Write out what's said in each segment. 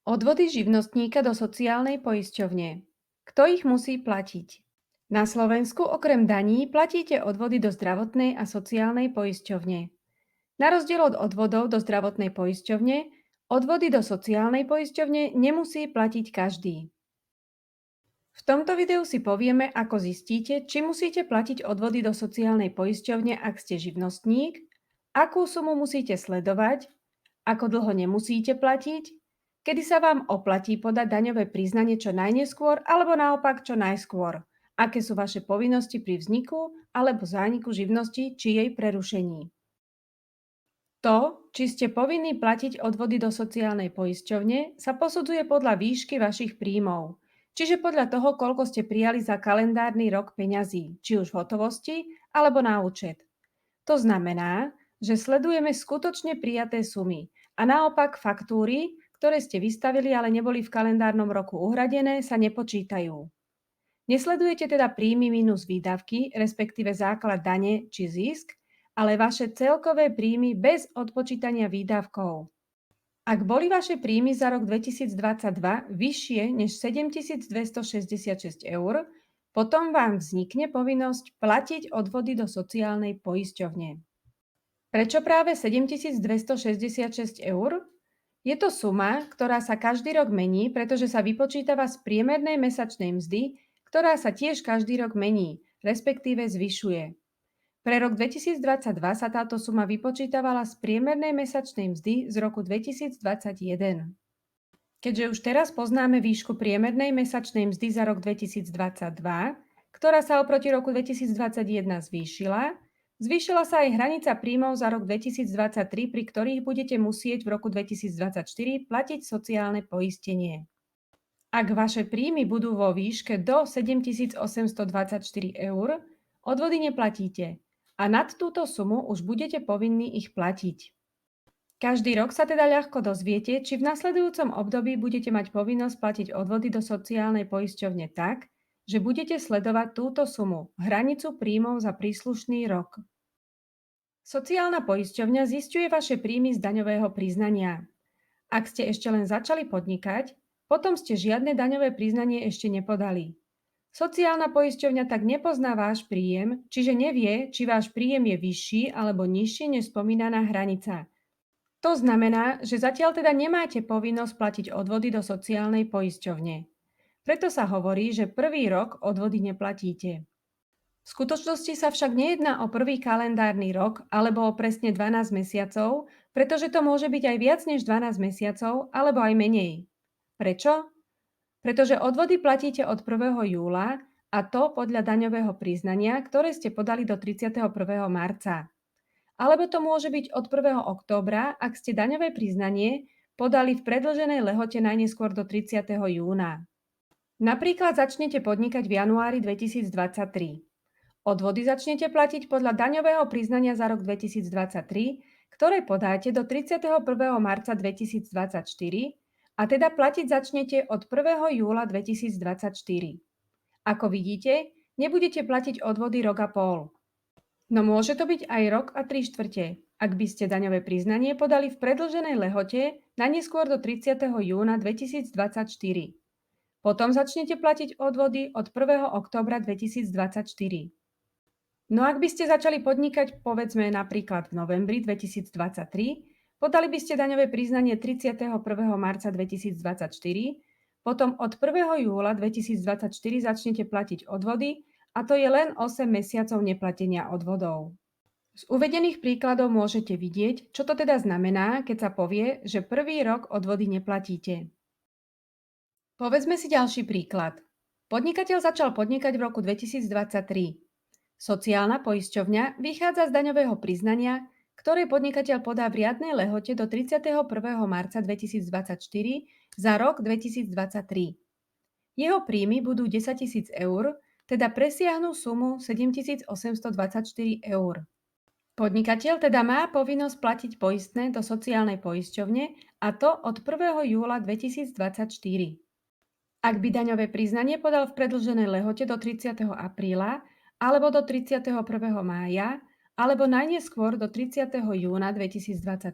Odvody živnostníka do sociálnej poisťovne. Kto ich musí platiť? Na Slovensku okrem daní platíte odvody do zdravotnej a sociálnej poisťovne. Na rozdiel od odvodov do zdravotnej poisťovne, odvody do sociálnej poisťovne nemusí platiť každý. V tomto videu si povieme, ako zistíte, či musíte platiť odvody do sociálnej poisťovne, ak ste živnostník, akú sumu musíte sledovať, ako dlho nemusíte platiť, kedy sa vám oplatí podať daňové priznanie čo najneskôr alebo naopak čo najskôr, aké sú vaše povinnosti pri vzniku alebo zániku živnosti či jej prerušení. To, či ste povinní platiť odvody do sociálnej poisťovne, sa posudzuje podľa výšky vašich príjmov, čiže podľa toho, koľko ste prijali za kalendárny rok peňazí, či už v hotovosti alebo na účet. To znamená, že sledujeme skutočne prijaté sumy a naopak faktúry, ktoré ste vystavili, ale neboli v kalendárnom roku uhradené, sa nepočítajú. Nesledujete teda príjmy minus výdavky, respektíve základ dane či zisk, ale vaše celkové príjmy bez odpočítania výdavkov. Ak boli vaše príjmy za rok 2022 vyššie než 7266 eur, potom vám vznikne povinnosť platiť odvody do sociálnej poisťovne. Prečo práve 7266 eur? Je to suma, ktorá sa každý rok mení, pretože sa vypočítava z priemernej mesačnej mzdy, ktorá sa tiež každý rok mení, respektíve zvyšuje. Pre rok 2022 sa táto suma vypočítavala z priemernej mesačnej mzdy z roku 2021. Keďže už teraz poznáme výšku priemernej mesačnej mzdy za rok 2022, ktorá sa oproti roku 2021 zvýšila sa aj hranica príjmov za rok 2023, pri ktorých budete musieť v roku 2024 platiť sociálne poistenie. Ak vaše príjmy budú vo výške do 7824 eur, odvody neplatíte a nad túto sumu už budete povinní ich platiť. Každý rok sa teda ľahko dozviete, či v nasledujúcom období budete mať povinnosť platiť odvody do sociálnej poisťovne tak, že budete sledovať túto sumu, hranicu príjmov za príslušný rok. Sociálna poisťovňa zisťuje vaše príjmy z daňového priznania. Ak ste ešte len začali podnikať, potom ste žiadne daňové priznanie ešte nepodali. Sociálna poisťovňa tak nepozná váš príjem, čiže nevie, či váš príjem je vyšší alebo nižší než spomínaná hranica. To znamená, že zatiaľ teda nemáte povinnosť platiť odvody do sociálnej poisťovne. Preto sa hovorí, že prvý rok odvody neplatíte. V skutočnosti sa však nejedná o prvý kalendárny rok alebo o presne 12 mesiacov, pretože to môže byť aj viac než 12 mesiacov alebo aj menej. Prečo? Pretože odvody platíte od 1. júla a to podľa daňového priznania, ktoré ste podali do 31. marca. Alebo to môže byť od 1. októbra, ak ste daňové priznanie podali v predĺženej lehote najneskôr do 30. júna. Napríklad začnete podnikať v januári 2023. Odvody začnete platiť podľa daňového priznania za rok 2023, ktoré podáte do 31. marca 2024 a teda platiť začnete od 1. júla 2024. Ako vidíte, nebudete platiť odvody rok a pol. No môže to byť aj rok a 3/4, ak by ste daňové priznanie podali v predĺženej lehote najneskôr do 30. júna 2024. Potom začnete platiť odvody od 1. októbra 2024. No ak by ste začali podnikať povedzme napríklad v novembri 2023, podali by ste daňové priznanie 31. marca 2024, potom od 1. júla 2024 začnete platiť odvody a to je len 8 mesiacov neplatenia odvodov. Z uvedených príkladov môžete vidieť, čo to teda znamená, keď sa povie, že prvý rok odvody neplatíte. Povedzme si ďalší príklad. Podnikateľ začal podnikať v roku 2023. Sociálna poisťovňa vychádza z daňového priznania, ktoré podnikateľ podá v riadnej lehote do 31. marca 2024 za rok 2023. Jeho príjmy budú 10 000 eur, teda presiahnu sumu 7824 eur. Podnikateľ teda má povinnosť platiť poistné do sociálnej poisťovne a to od 1. júla 2024. Ak by daňové priznanie podal v predĺženej lehote do 30. apríla alebo do 31. mája alebo najneskôr do 30. júna 2024,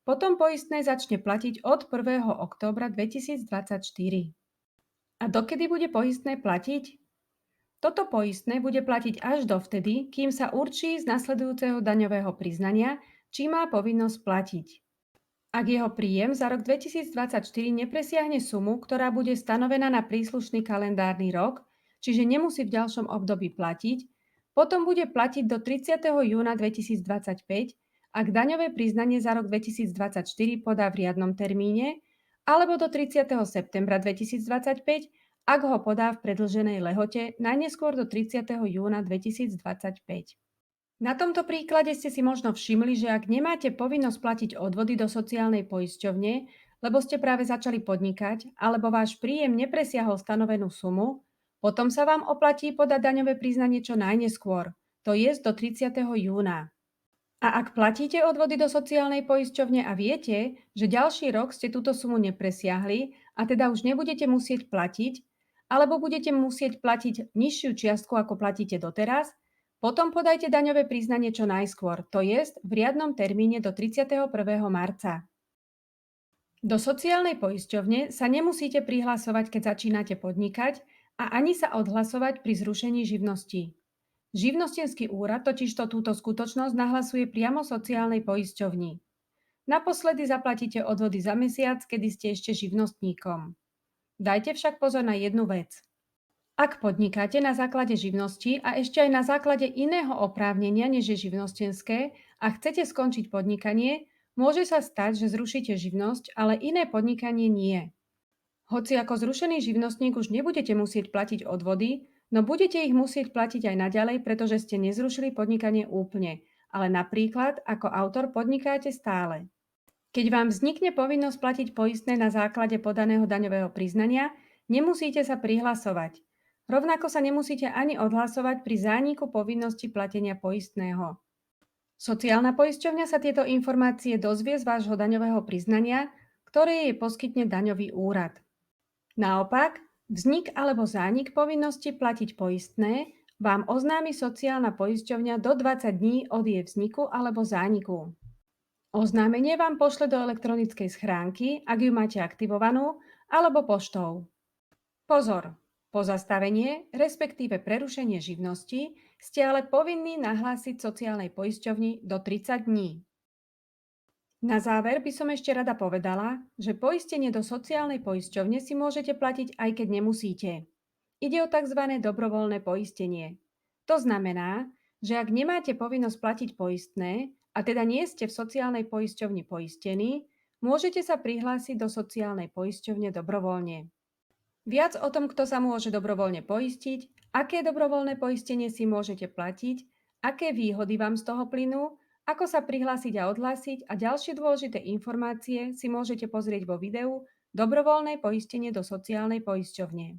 Potom poistné začne platiť od 1. októbra 2024. A dokedy bude poistné platiť? Toto poistné bude platiť až dovtedy, kým sa určí z nasledujúceho daňového priznania, či má povinnosť platiť. Ak jeho príjem za rok 2024 nepresiahne sumu, ktorá bude stanovená na príslušný kalendárny rok, čiže nemusí v ďalšom období platiť, potom bude platiť do 30. júna 2025, ak daňové priznanie za rok 2024 podá v riadnom termíne, alebo do 30. septembra 2025, ak ho podá v predĺženej lehote najneskôr do 30. júna 2025. Na tomto príklade ste si možno všimli, že ak nemáte povinnosť platiť odvody do sociálnej poisťovne, lebo ste práve začali podnikať, alebo váš príjem nepresiahol stanovenú sumu, potom sa vám oplatí podať daňové priznanie čo najneskôr, to je do 30. júna. A ak platíte odvody do sociálnej poisťovne a viete, že ďalší rok ste túto sumu nepresiahli a teda už nebudete musieť platiť, alebo budete musieť platiť nižšiu čiastku, ako platíte doteraz, potom podajte daňové priznanie čo najskôr, to je v riadnom termíne do 31. marca. Do sociálnej poisťovne sa nemusíte prihlasovať, keď začínate podnikať a ani sa odhlasovať pri zrušení živností. Živnostenský úrad totižto túto skutočnosť nahlasuje priamo sociálnej poisťovni. Naposledy zaplatíte odvody za mesiac, kedy ste ešte živnostníkom. Dajte však pozor na jednu vec. Ak podnikáte na základe živnosti a ešte aj na základe iného oprávnenia, než je živnostenské, a chcete skončiť podnikanie, môže sa stať, že zrušíte živnosť, ale iné podnikanie nie. Hoci ako zrušený živnostník už nebudete musieť platiť odvody, no budete ich musieť platiť aj naďalej, pretože ste nezrušili podnikanie úplne, ale napríklad ako autor podnikáte stále. Keď vám vznikne povinnosť platiť poistné na základe podaného daňového priznania, nemusíte sa prihlasovať. Rovnako sa nemusíte ani odhlasovať pri zániku povinnosti platenia poistného. Sociálna poisťovňa sa tieto informácie dozvie z vášho daňového priznania, ktoré jej poskytne daňový úrad. Naopak, vznik alebo zánik povinnosti platiť poistné vám oznámi sociálna poisťovňa do 20 dní od jej vzniku alebo zániku. Oznámenie vám pošle do elektronickej schránky, ak ju máte aktivovanú, alebo poštou. Pozor! Pozastavenie, respektíve prerušenie živnosti, ste ale povinní nahlásiť sociálnej poisťovni do 30 dní. Na záver by som ešte rada povedala, že poistenie do sociálnej poisťovne si môžete platiť aj keď nemusíte. Ide o tzv. Dobrovoľné poistenie. To znamená, že ak nemáte povinnosť platiť poistné, a teda nie ste v sociálnej poisťovni poistení, môžete sa prihlásiť do sociálnej poisťovne dobrovoľne. Viac o tom, kto sa môže dobrovoľne poistiť, aké dobrovoľné poistenie si môžete platiť, aké výhody vám z toho plynú, ako sa prihlásiť a odhlásiť a ďalšie dôležité informácie si môžete pozrieť vo videu Dobrovoľné poistenie do sociálnej poisťovne.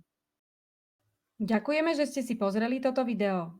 Ďakujeme, že ste si pozreli toto video.